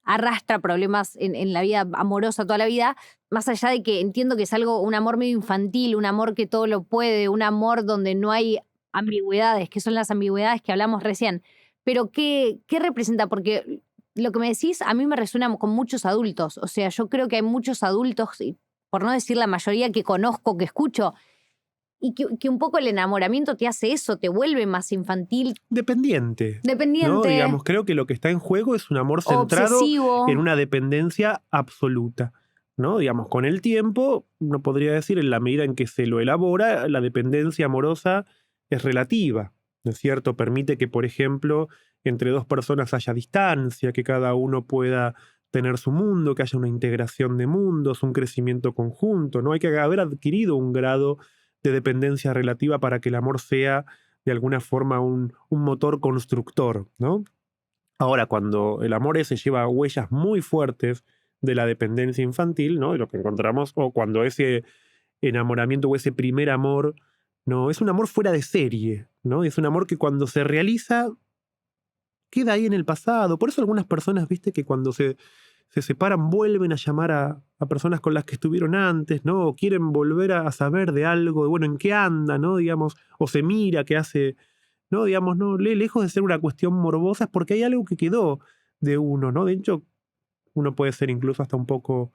arrastra problemas en la vida amorosa toda la vida, más allá de que entiendo que es un amor medio infantil, un amor que todo lo puede, un amor donde no hay ambigüedades, que son las ambigüedades que hablamos recién. Pero ¿qué representa? Porque lo que me decís a mí me resuena con muchos adultos. O sea, yo creo que hay muchos adultos, y por no decir la mayoría que conozco, que escucho, y que un poco el enamoramiento te hace eso, te vuelve más infantil. Dependiente. Dependiente. ¿No? Digamos, creo que lo que está en juego es un amor centrado obsesivo, en una dependencia absoluta, ¿no? Digamos, con el tiempo, uno podría decir, en la medida en que se lo elabora, la dependencia amorosa es relativa, ¿no es cierto? Permite que, por ejemplo, entre dos personas haya distancia, que cada uno pueda tener su mundo, que haya una integración de mundos, un crecimiento conjunto, ¿no? Hay que haber adquirido un grado de dependencia relativa para que el amor sea de alguna forma un motor constructor, ¿no? Ahora, cuando el amor ese lleva huellas muy fuertes de la dependencia infantil, ¿no? Y lo que encontramos, o cuando ese enamoramiento o ese primer amor, no, es un amor fuera de serie, ¿no? Es un amor que cuando se realiza queda ahí en el pasado. Por eso algunas personas, viste, que cuando se separan vuelven a llamar a personas con las que estuvieron antes, ¿no? O quieren volver a saber de algo, de, bueno, en qué anda, ¿no? Digamos, o se mira qué hace, ¿no? Digamos, no, lejos de ser una cuestión morbosa es porque hay algo que quedó de uno, ¿no? De hecho, Uno puede ser incluso hasta un poco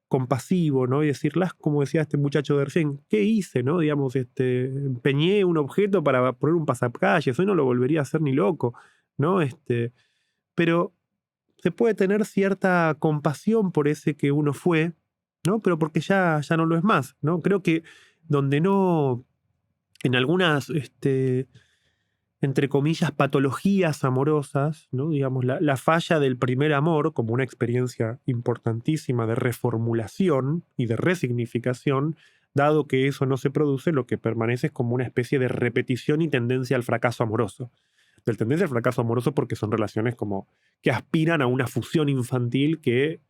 compasivo, ¿no? Y decirlas, como decía este muchacho de recién, ¿qué hice, no? Digamos, empeñé un objeto para poner un pasacalles, hoy no lo volvería a hacer ni loco, ¿no? Pero se puede tener cierta compasión por ese que uno fue, ¿no? Pero porque ya no lo es más, ¿no? Creo que donde no, en algunas, entre comillas, patologías amorosas, ¿no? Digamos, la falla del primer amor como una experiencia importantísima de reformulación y de resignificación, dado que eso no se produce, lo que permanece es como una especie de repetición y tendencia al fracaso amoroso. Del tendencia al fracaso amoroso porque son relaciones como que aspiran a una fusión infantil que,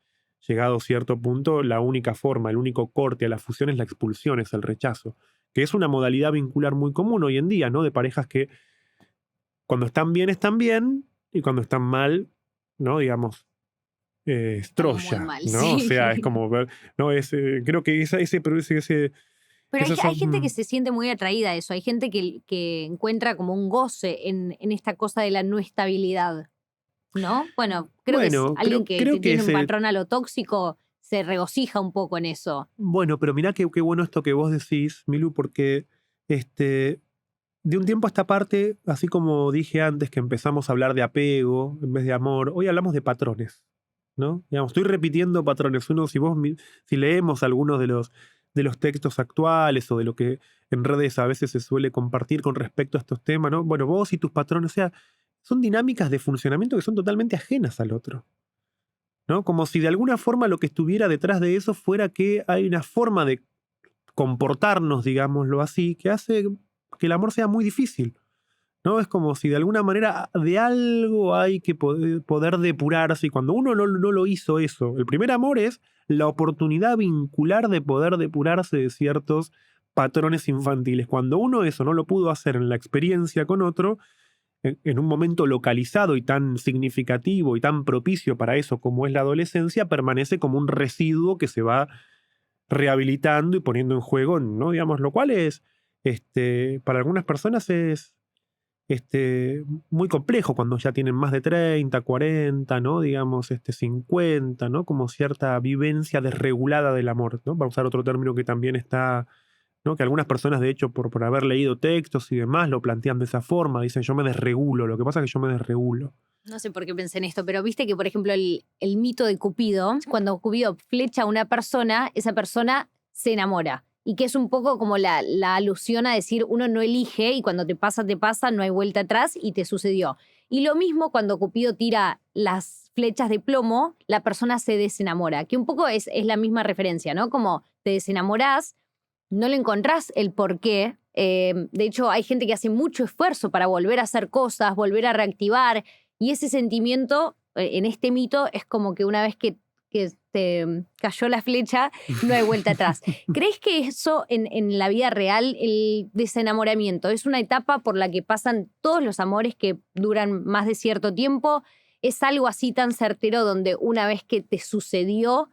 llegado a cierto punto, la única forma, el único corte a la fusión es la expulsión, es el rechazo, que es una modalidad vincular muy común hoy en día, ¿no? De parejas que cuando están bien, y cuando están mal, ¿no? Digamos, es Estamos muy Troya, mal, ¿no? O sea, es sí. como ver, no, creo que Pero esos hay gente que son, se siente muy atraída a eso, hay gente que encuentra como un goce en esta cosa de la no estabilidad, ¿no? Bueno, creo que es bueno, alguien que creo que tiene un patrón a lo tóxico, se regocija un poco en eso. bueno, pero mirá qué bueno esto que vos decís, Milu, porque de un tiempo a esta parte, así como dije antes que empezamos a hablar de apego en vez de amor, hoy hablamos de patrones, ¿no? Digamos, estoy repitiendo patrones. Si leemos algunos de los textos actuales o de lo que en redes a veces se suele compartir con respecto a estos temas, ¿no? Bueno, vos y tus patrones, o sea, son dinámicas de funcionamiento que son totalmente ajenas al otro, ¿no? Como si de alguna forma lo que estuviera detrás de eso fuera que hay una forma de comportarnos, digámoslo así, que hace que el amor sea muy difícil, ¿no? Es como si de alguna manera de algo hay que poder depurarse y cuando uno no lo hizo eso, el primer amor es la oportunidad vincular de poder depurarse de ciertos patrones infantiles. Cuando uno eso no lo pudo hacer en la experiencia con otro, en un momento localizado y tan significativo y tan propicio para eso como es la adolescencia, permanece como un residuo que se va rehabilitando y poniendo en juego, ¿no? Digamos, lo cual es, para algunas personas es muy complejo cuando ya tienen más de 30, 40, ¿no? Digamos, 50, ¿no? Como cierta vivencia desregulada del amor, ¿no? Para usar otro término que también está, ¿no? Que algunas personas, de hecho, por haber leído textos y demás, lo plantean de esa forma. Dicen, yo me desregulo, lo que pasa es que yo me desregulo. No sé por qué pensé en esto, pero viste que, por ejemplo, el mito de Cupido, cuando Cupido flecha a una persona, esa persona se enamora. Y que es un poco como la alusión a decir, uno no elige y cuando te pasa, no hay vuelta atrás y te sucedió. Y lo mismo cuando Cupido tira las flechas de plomo, la persona se desenamora, que un poco es la misma referencia, ¿no? Como te desenamorás, no le encontrás el porqué. De hecho, hay gente que hace mucho esfuerzo para volver a hacer cosas, volver a reactivar. Y ese sentimiento, en este mito, es como que una vez que te cayó la flecha, no hay vuelta atrás. ¿Crees que eso en la vida real, el desenamoramiento, es una etapa por la que pasan todos los amores que duran más de cierto tiempo? ¿Es algo así tan certero donde una vez que te sucedió,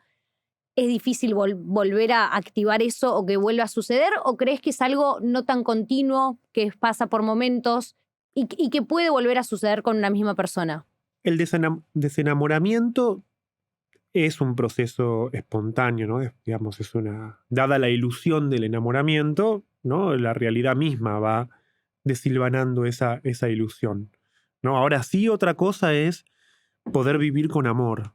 es difícil volver a activar eso o que vuelva a suceder? ¿O crees que es algo no tan continuo, que pasa por momentos y que puede volver a suceder con una misma persona? El desenamoramiento es un proceso espontáneo, ¿no? Digamos, dada la ilusión del enamoramiento, ¿no? La realidad misma va desilvanando esa ilusión, ¿no? Ahora sí, otra cosa es poder vivir con amor,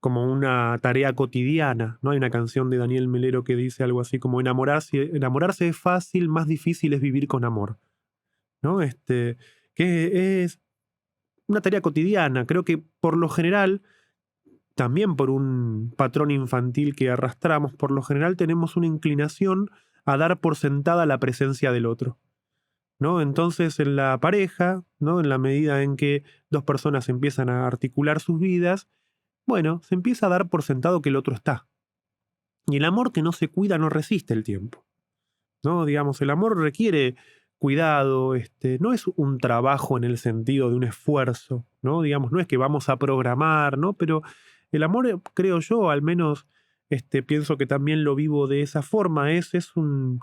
como una tarea cotidiana, ¿no? Hay una canción de Daniel Melero que dice algo así como enamorarse es fácil, más difícil es vivir con amor, ¿no? Que es una tarea cotidiana. Creo que por lo general, también por un patrón infantil que arrastramos, por lo general tenemos una inclinación a dar por sentada la presencia del otro, ¿no? Entonces en la pareja, ¿no? En la medida en que dos personas empiezan a articular sus vidas, bueno, se empieza a dar por sentado que el otro está. Y el amor que no se cuida no resiste el tiempo, ¿no? Digamos, el amor requiere cuidado, no es un trabajo en el sentido de un esfuerzo, ¿no? Digamos, no es que vamos a programar, ¿no? Pero el amor, creo yo, al menos pienso que también lo vivo de esa forma, es un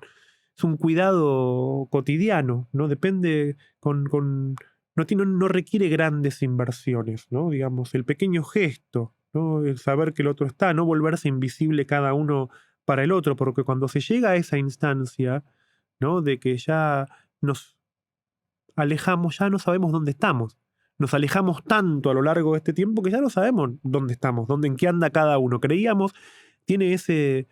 cuidado cotidiano, ¿no? Depende no requiere grandes inversiones, ¿no? Digamos, el pequeño gesto, ¿no? El saber que el otro está, no volverse invisible cada uno para el otro, porque cuando se llega a esa instancia, ¿no? De que ya nos alejamos, ya no sabemos dónde estamos. Nos alejamos tanto a lo largo de este tiempo que ya no sabemos dónde estamos, en qué anda cada uno. Tiene ese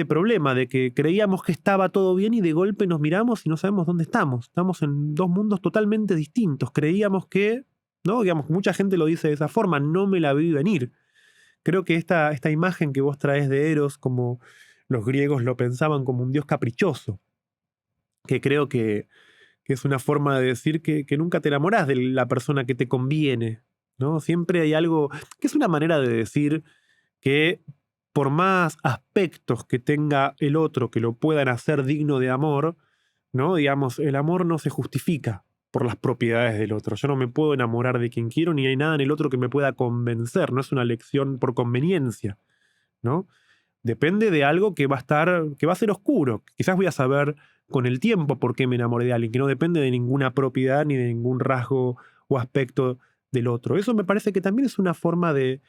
problema de que creíamos que estaba todo bien y de golpe nos miramos y no sabemos dónde estamos. Estamos en dos mundos totalmente distintos. Creíamos que, ¿no? Digamos, mucha gente lo dice de esa forma, no me la vi venir. Creo que esta imagen que vos traes de Eros, como los griegos lo pensaban como un dios caprichoso, que creo que es una forma de decir que nunca te enamorás de la persona que te conviene, ¿no? Siempre hay algo, que es una manera de decir que por más aspectos que tenga el otro que lo puedan hacer digno de amor, ¿no? Digamos, el amor no se justifica por las propiedades del otro. Yo no me puedo enamorar de quien quiero, ni hay nada en el otro que me pueda convencer, no es una elección por conveniencia, ¿no? Depende de algo que va a ser oscuro. Quizás voy a saber con el tiempo por qué me enamoré de alguien, que no depende de ninguna propiedad ni de ningún rasgo o aspecto del otro. Eso me parece que también es una forma de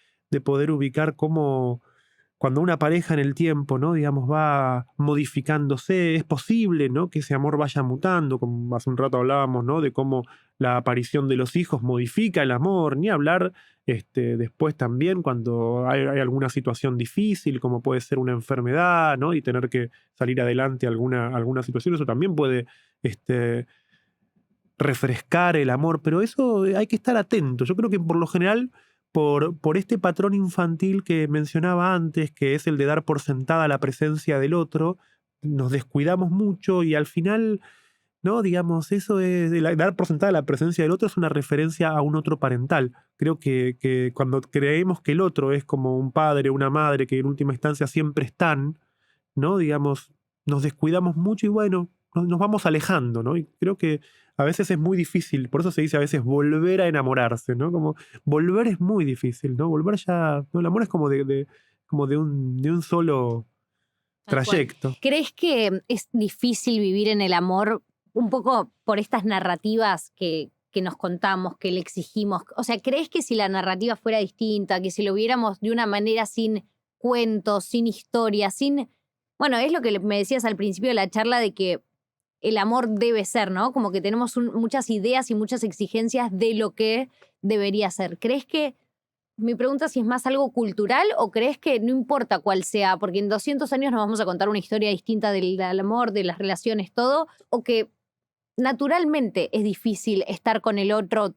poder ubicar cómo cuando una pareja en el tiempo, ¿no? Digamos, va modificándose, es posible, ¿no? Que ese amor vaya mutando, como hace un rato hablábamos, ¿no? De cómo la aparición de los hijos modifica el amor, ni hablar después también cuando hay alguna situación difícil, como puede ser una enfermedad, ¿no? Y tener que salir adelante alguna situación, eso también puede refrescar el amor, pero eso hay que estar atento. Yo creo que por lo general, por este patrón infantil que mencionaba antes, que es el de dar por sentada la presencia del otro, nos descuidamos mucho y al final, ¿no? Digamos, eso es dar por sentada la presencia del otro es una referencia a un otro parental. Creo que cuando creemos que el otro es como un padre, una madre, que en última instancia siempre están, ¿no? Digamos, nos descuidamos mucho y bueno, nos vamos alejando, ¿no? Y creo que a veces es muy difícil, por eso se dice a veces volver a enamorarse, ¿no? Como volver es muy difícil, ¿no? Volver ya, no, el amor es como de un solo Tal cual. trayecto. ¿Crees que es difícil vivir en el amor un poco por estas narrativas que nos contamos, que le exigimos? O sea, ¿crees que si la narrativa fuera distinta, que si lo viéramos de una manera sin cuentos, sin historia, sin... Bueno, es lo que me decías al principio de la charla de que el amor debe ser, ¿no? Como que tenemos muchas ideas y muchas exigencias de lo que debería ser. ¿Crees que mi pregunta es si es más algo cultural o crees que no importa cuál sea, porque en 200 años nos vamos a contar una historia distinta del amor, de las relaciones, todo, o que naturalmente es difícil estar con el otro?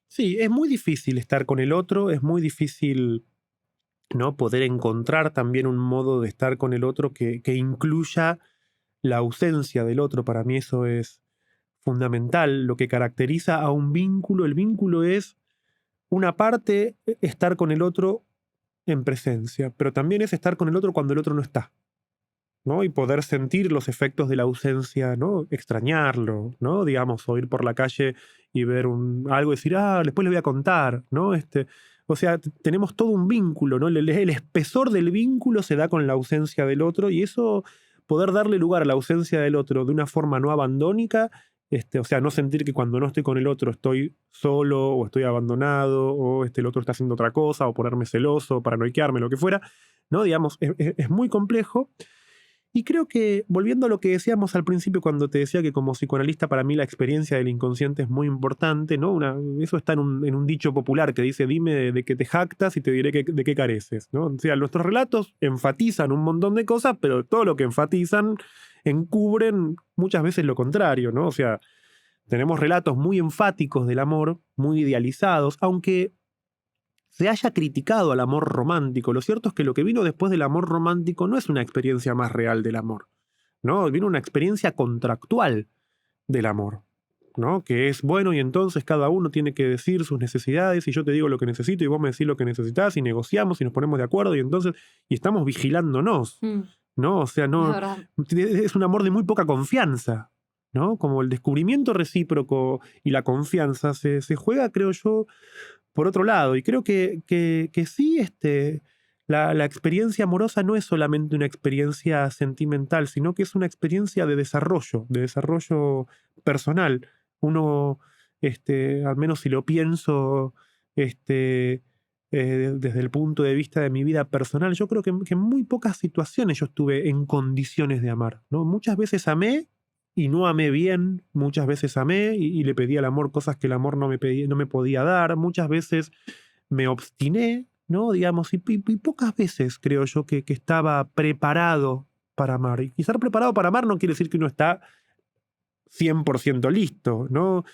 Sí, es muy difícil estar con el otro, es muy difícil, ¿no? Poder encontrar también un modo de estar con el otro que incluya la ausencia del otro. Para mí eso es fundamental. Lo que caracteriza a un vínculo, el vínculo es una parte estar con el otro en presencia, pero también es estar con el otro cuando el otro no está, ¿no? Y poder sentir los efectos de la ausencia, ¿no? Extrañarlo, ¿no? Digamos, o ir por la calle y ver algo y decir, después le voy a contar, ¿no? O sea, tenemos todo un vínculo, ¿no? El espesor del vínculo se da con la ausencia del otro y eso, poder darle lugar a la ausencia del otro de una forma no abandónica, o sea, no sentir que cuando no estoy con el otro estoy solo o estoy abandonado o el otro está haciendo otra cosa o ponerme celoso, paranoiquearme, lo que fuera, ¿no? Digamos, es muy complejo. Y creo que, volviendo a lo que decíamos al principio, cuando te decía que como psicoanalista para mí la experiencia del inconsciente es muy importante, ¿no? Eso está en un dicho popular que dice, dime de qué te jactas y te diré de qué careces, ¿no? O sea, nuestros relatos enfatizan un montón de cosas, pero todo lo que enfatizan encubren muchas veces lo contrario, ¿no? O sea, tenemos relatos muy enfáticos del amor, muy idealizados, aunque se haya criticado al amor romántico. Lo cierto es que lo que vino después del amor romántico no es una experiencia más real del amor, ¿no? Vino una experiencia contractual del amor, ¿no? Que es bueno y entonces cada uno tiene que decir sus necesidades y yo te digo lo que necesito y vos me decís lo que necesitas y negociamos y nos ponemos de acuerdo y estamos vigilándonos, ¿no? O sea, Es no, verdad. es un amor de muy poca confianza, ¿no? Como el descubrimiento recíproco y la confianza se juega, creo yo, por otro lado. Y creo que sí, la experiencia amorosa no es solamente una experiencia sentimental, sino que es una experiencia de desarrollo personal. Uno, al menos si lo pienso, desde el punto de vista de mi vida personal, yo creo que en muy pocas situaciones yo estuve en condiciones de amar, ¿no? Muchas veces amé y no amé bien, muchas veces amé y le pedí al amor cosas que el amor no me podía dar, muchas veces me obstiné, ¿no? Digamos, y pocas veces creo yo que estaba preparado para amar. Y estar preparado para amar no quiere decir que uno está 100% listo, ¿no?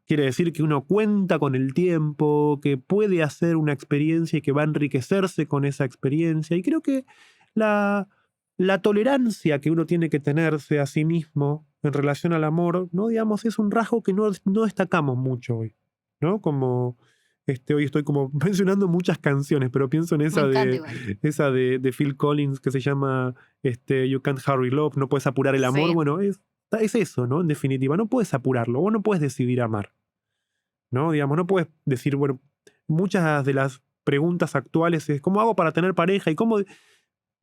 Quiere decir que uno cuenta con el tiempo, que puede hacer una experiencia y que va a enriquecerse con esa experiencia. Y creo que la, la tolerancia que uno tiene que tenerse a sí mismo en relación al amor, ¿no? Digamos, es un rasgo que no destacamos mucho hoy, ¿no? Como hoy estoy como mencionando muchas canciones, pero pienso en Me encanta igual. esa de Phil Collins que se llama You Can't Hurry Love, no puedes apurar el amor. Sí. Bueno, es eso, ¿no? En definitiva, no puedes apurarlo, vos no puedes decidir amar, ¿no? Digamos, no puedes decir, bueno, muchas de las preguntas actuales es ¿cómo hago para tener pareja? Y cómo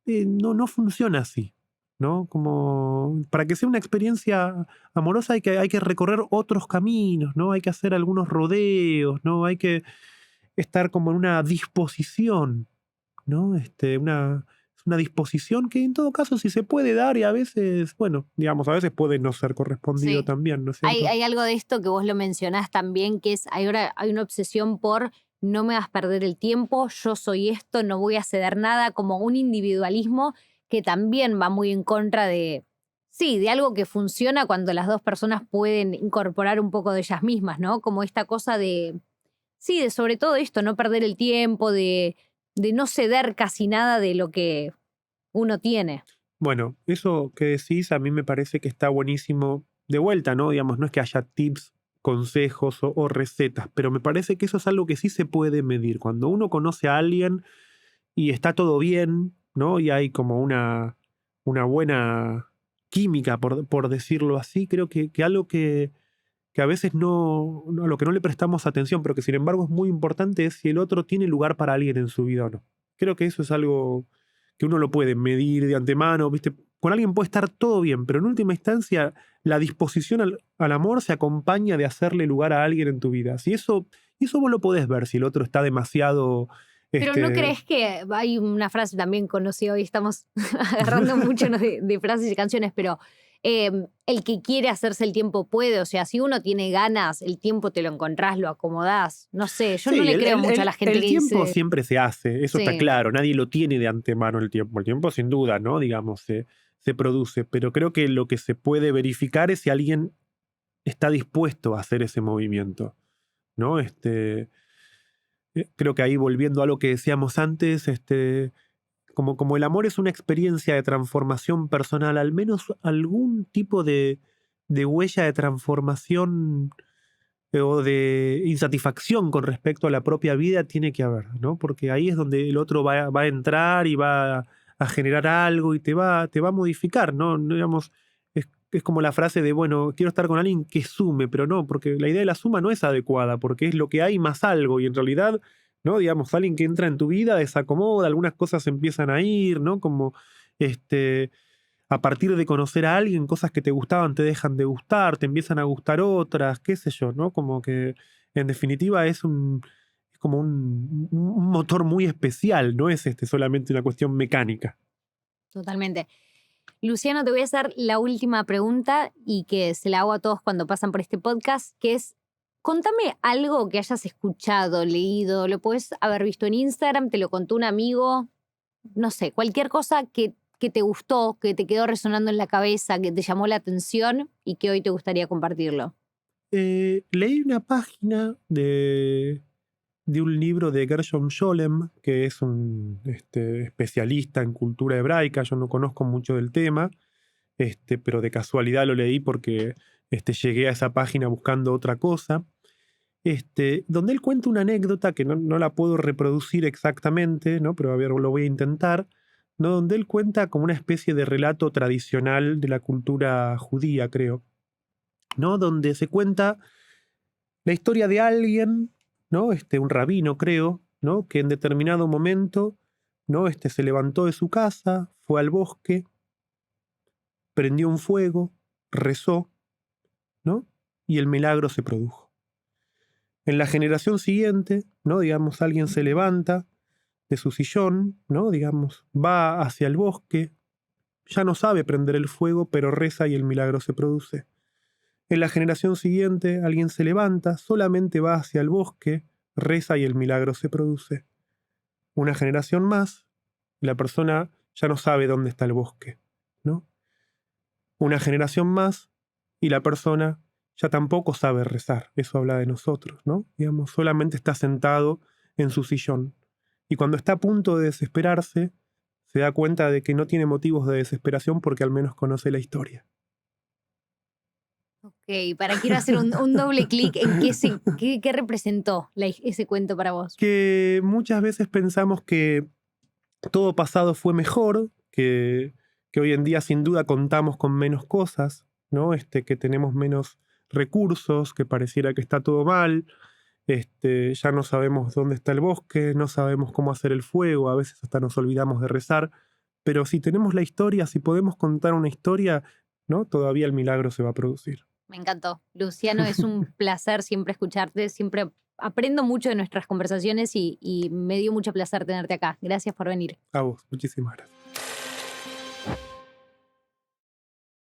no funciona así, ¿no? Como para que sea una experiencia amorosa hay que recorrer otros caminos, ¿no? Hay que hacer algunos rodeos, ¿no? Hay que estar como en una disposición, ¿no? Es una disposición que en todo caso sí se puede dar y a veces, bueno, digamos, a veces puede no ser correspondido Sí. también, ¿no es Hay, cierto? hay algo de esto que vos lo mencionás también, que es, ahora hay una obsesión por no me vas a perder el tiempo, yo soy esto, no voy a ceder nada, como un individualismo que también va muy en contra de, sí, de algo que funciona cuando las dos personas pueden incorporar un poco de ellas mismas, ¿no? Como esta cosa de, sí, de sobre todo esto, no perder el tiempo, de no ceder casi nada de lo que uno tiene. Bueno, eso que decís a mí me parece que está buenísimo de vuelta, ¿no? Digamos, no es que haya tips, consejos o recetas, pero me parece que eso es algo que sí se puede medir. Cuando uno conoce a alguien y está todo bien, ¿no? Y hay como una buena química, por decirlo así, creo que algo que a veces a lo que no le prestamos atención, pero que sin embargo es muy importante, es si el otro tiene lugar para alguien en su vida o no. Creo que eso es algo que uno lo puede medir de antemano, ¿viste? Con alguien puede estar todo bien, pero en última instancia la disposición al amor se acompaña de hacerle lugar a alguien en tu vida. Si eso vos lo podés ver, si el otro está demasiado... Pero ¿no Este, crees que hay una frase también conocida hoy? Estamos agarrando mucho ¿no? de frases y canciones, pero el que quiere hacerse el tiempo puede. O sea, si uno tiene ganas, el tiempo te lo encontrás, lo acomodás. No sé, yo no Sí, le creo mucho a la gente el que tiempo dice, siempre se hace, eso está sí, claro, nadie lo tiene de antemano el tiempo. El tiempo sin duda, ¿no? Digamos, se produce, pero creo que lo que se puede verificar es si alguien está dispuesto a hacer ese movimiento, ¿no? Creo que ahí volviendo a lo que decíamos antes, como el amor es una experiencia de transformación personal, al menos algún tipo de huella de transformación o de insatisfacción con respecto a la propia vida tiene que haber, ¿no? Porque ahí es donde el otro va a entrar y va a generar algo y te va a modificar, ¿no? Digamos, es como la frase de, bueno, quiero estar con alguien que sume, pero no, porque la idea de la suma no es adecuada, porque es lo que hay más algo y en realidad, ¿no? Digamos, alguien que entra en tu vida desacomoda, algunas cosas empiezan a ir, ¿no? Como, a partir de conocer a alguien, cosas que te gustaban te dejan de gustar, te empiezan a gustar otras, qué sé yo, ¿no? Como que en definitiva es como un motor muy especial, no es solamente una cuestión mecánica. totalmente. Luciano, te voy a hacer la última pregunta y que se la hago a todos cuando pasan por este podcast, que es, contame algo que hayas escuchado, leído, lo puedes haber visto en Instagram, te lo contó un amigo, no sé, cualquier cosa que te gustó, que te quedó resonando en la cabeza, que te llamó la atención y que hoy te gustaría compartirlo. Leí una página de un libro de Gershom Scholem, que es un especialista en cultura hebraica, yo no conozco mucho del tema, pero de casualidad lo leí porque llegué a esa página buscando otra cosa. Donde él cuenta una anécdota que no la puedo reproducir exactamente, ¿no? Pero a ver, lo voy a intentar, ¿no? Donde él cuenta como una especie de relato tradicional de la cultura judía, creo, ¿no? Donde se cuenta la historia de alguien, ¿no? Un rabino, creo, ¿no? Que en determinado momento, ¿no? Se levantó de su casa, fue al bosque, prendió un fuego, rezó, ¿no? Y el milagro se produjo. En la generación siguiente, ¿no? Digamos, alguien se levanta de su sillón, ¿no? Digamos, va hacia el bosque, ya no sabe prender el fuego, pero reza y el milagro se produce. En la generación siguiente, alguien se levanta, solamente va hacia el bosque, reza y el milagro se produce. Una generación más, la persona ya no sabe dónde está el bosque, ¿no? Una generación más y la persona ya tampoco sabe rezar. Eso habla de nosotros, ¿no? Digamos, solamente está sentado en su sillón. Y cuando está a punto de desesperarse, se da cuenta de que no tiene motivos de desesperación porque al menos conoce la historia. Ok, quiero hacer un doble clic en qué representó ese cuento para vos. Que muchas veces pensamos que todo pasado fue mejor, que hoy en día sin duda contamos con menos cosas, ¿no? Que tenemos menos recursos, que pareciera que está todo mal, ya no sabemos dónde está el bosque, no sabemos cómo hacer el fuego, a veces hasta nos olvidamos de rezar, pero si tenemos la historia, si podemos contar una historia, ¿no? Todavía el milagro se va a producir. Me encantó. Luciano, es un placer siempre escucharte, siempre aprendo mucho de nuestras conversaciones y me dio mucho placer tenerte acá. Gracias por venir. A vos, muchísimas gracias.